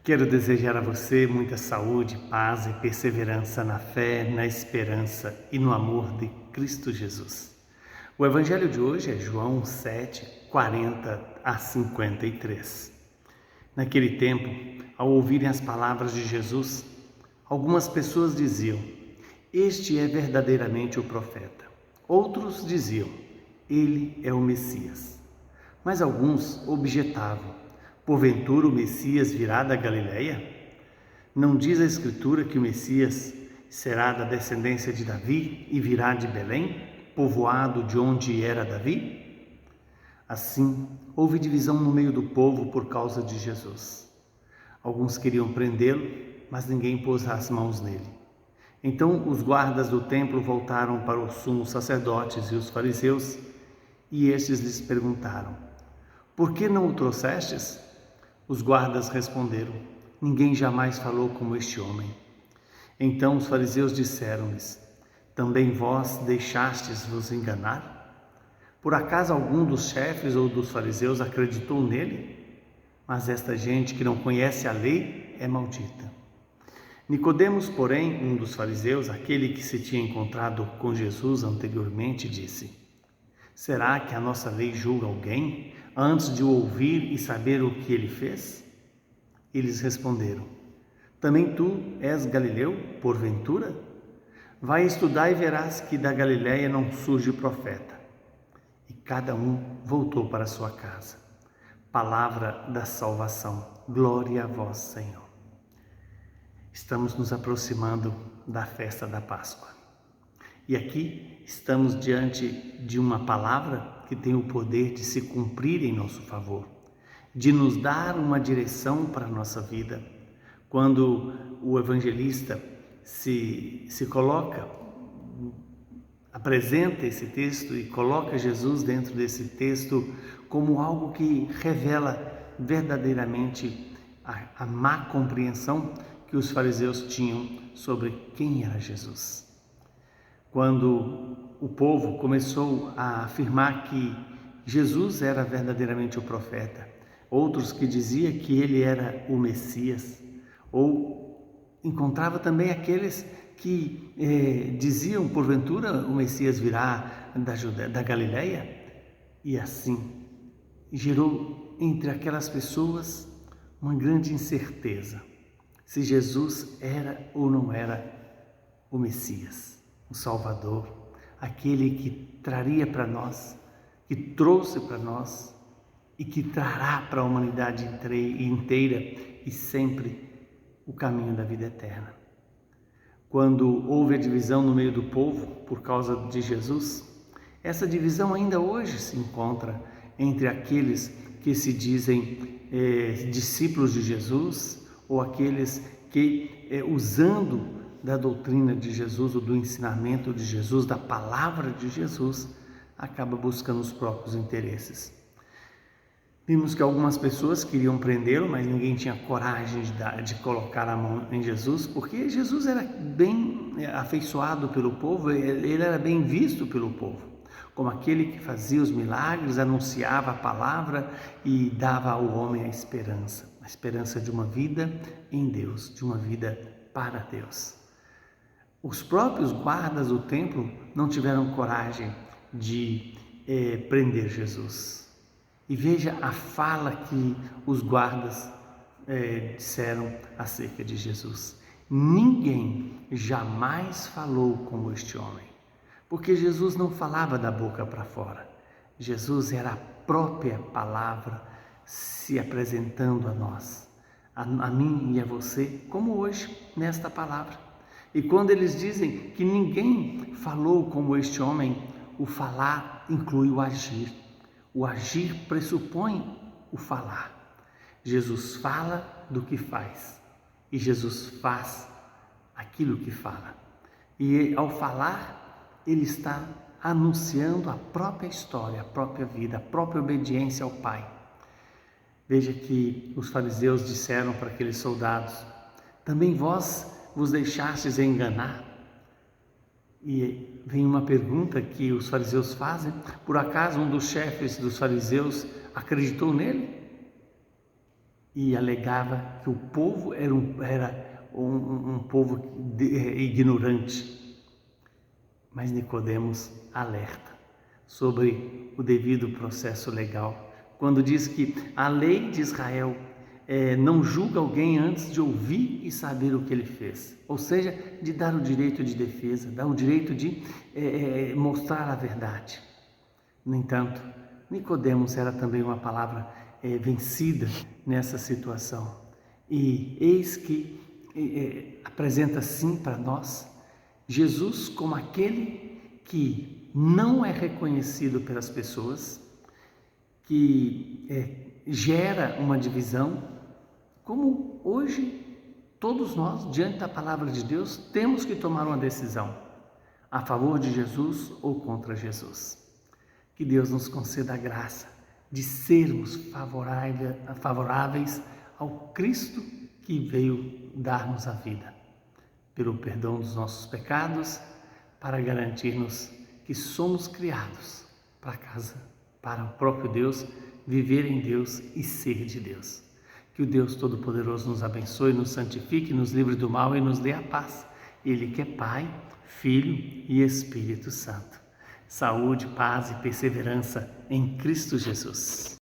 Quero desejar a você muita saúde, paz e perseverança na fé, na esperança e no amor de Cristo Jesus. O evangelho de hoje é João 7, 40 a 53. Naquele tempo, ao ouvirem as palavras de Jesus, algumas pessoas diziam: "Este é verdadeiramente o profeta." Outros diziam: "Ele é o Messias." Mas alguns objetavam: "Porventura o Messias virá da Galileia? Não diz a Escritura que o Messias será da descendência de Davi e virá de Belém, povoado de onde era Davi?" Assim, houve divisão no meio do povo por causa de Jesus. Alguns queriam prendê-lo, mas ninguém pôs as mãos nele. Então os guardas do templo voltaram para os sumos sacerdotes e os fariseus, e estes lhes perguntaram: "Por que não o trouxestes?" Os guardas responderam: "Ninguém jamais falou como este homem." Então os fariseus disseram-lhes: "Também vós deixastes-vos enganar? Por acaso algum dos chefes ou dos fariseus acreditou nele? Mas esta gente que não conhece a lei é maldita." Nicodemos, porém, um dos fariseus, aquele que se tinha encontrado com Jesus anteriormente, disse: "Será que a nossa lei julga alguém antes de o ouvir e saber o que ele fez?" Eles responderam: "Também tu és galileu, porventura? Vai estudar e verás que da Galileia não surge profeta." E cada um voltou para sua casa. Palavra da salvação. Glória a vós, Senhor. Estamos nos aproximando da festa da Páscoa. E aqui estamos diante de uma palavra que tem o poder de se cumprir em nosso favor, de nos dar uma direção para a nossa vida. Quando o evangelista se coloca, apresenta esse texto e coloca Jesus dentro desse texto como algo que revela verdadeiramente a má compreensão que os fariseus tinham sobre quem era Jesus. Quando o povo começou a afirmar que Jesus era verdadeiramente o profeta, outros que diziam que ele era o Messias, ou encontrava também aqueles que diziam: "Porventura o Messias virá da Galileia?" E assim gerou entre aquelas pessoas uma grande incerteza se Jesus era ou não era o Messias, o Salvador, aquele que traria para nós, que trouxe para nós e que trará para a humanidade inteira e sempre o caminho da vida eterna. Quando houve a divisão no meio do povo por causa de Jesus, essa divisão ainda hoje se encontra entre aqueles que se dizem discípulos de Jesus, ou aqueles que, usando da doutrina de Jesus, ou do ensinamento de Jesus, da palavra de Jesus, acaba buscando os próprios interesses. Vimos que algumas pessoas queriam prendê-lo, mas ninguém tinha coragem de colocar a mão em Jesus, porque Jesus era bem afeiçoado pelo povo, ele era bem visto pelo povo, como aquele que fazia os milagres, anunciava a palavra e dava ao homem a esperança de uma vida em Deus, de uma vida para Deus. Os próprios guardas do templo não tiveram coragem de prender Jesus. E veja a fala que os guardas disseram acerca de Jesus: "Ninguém jamais falou como este homem." Porque Jesus não falava da boca para fora. Jesus era a própria palavra se apresentando a nós, a mim e a você, como hoje, nesta palavra. E quando eles dizem que ninguém falou como este homem, o falar inclui o agir. O agir pressupõe o falar. Jesus fala do que faz e Jesus faz aquilo que fala. E ao falar, ele está anunciando a própria história, a própria vida, a própria obediência ao Pai. Veja que os fariseus disseram para aqueles soldados: "Também vós vos deixastes enganar?" E vem uma pergunta que os fariseus fazem: por acaso um dos chefes dos fariseus acreditou nele? e alegava que o povo era um povo ignorante. Mas Nicodemos alerta sobre o devido processo legal, quando diz que a lei de Israel não julga alguém antes de ouvir e saber o que ele fez, ou seja, de dar o direito de defesa, dar o direito de mostrar a verdade. No entanto, Nicodemos era também uma palavra vencida nessa situação, e eis que apresenta sim para nós Jesus como aquele que não é reconhecido pelas pessoas, que gera uma divisão, como hoje todos nós, diante da palavra de Deus, temos que tomar uma decisão a favor de Jesus ou contra Jesus. Que Deus nos conceda a graça de sermos favoráveis ao Cristo que veio dar-nos a vida, pelo perdão dos nossos pecados, para garantir-nos que somos criados para casa, para o próprio Deus, viver em Deus e ser de Deus. Que o Deus Todo-Poderoso nos abençoe, nos santifique, nos livre do mal e nos dê a paz. Ele que é Pai, Filho e Espírito Santo. Saúde, paz e perseverança em Cristo Jesus.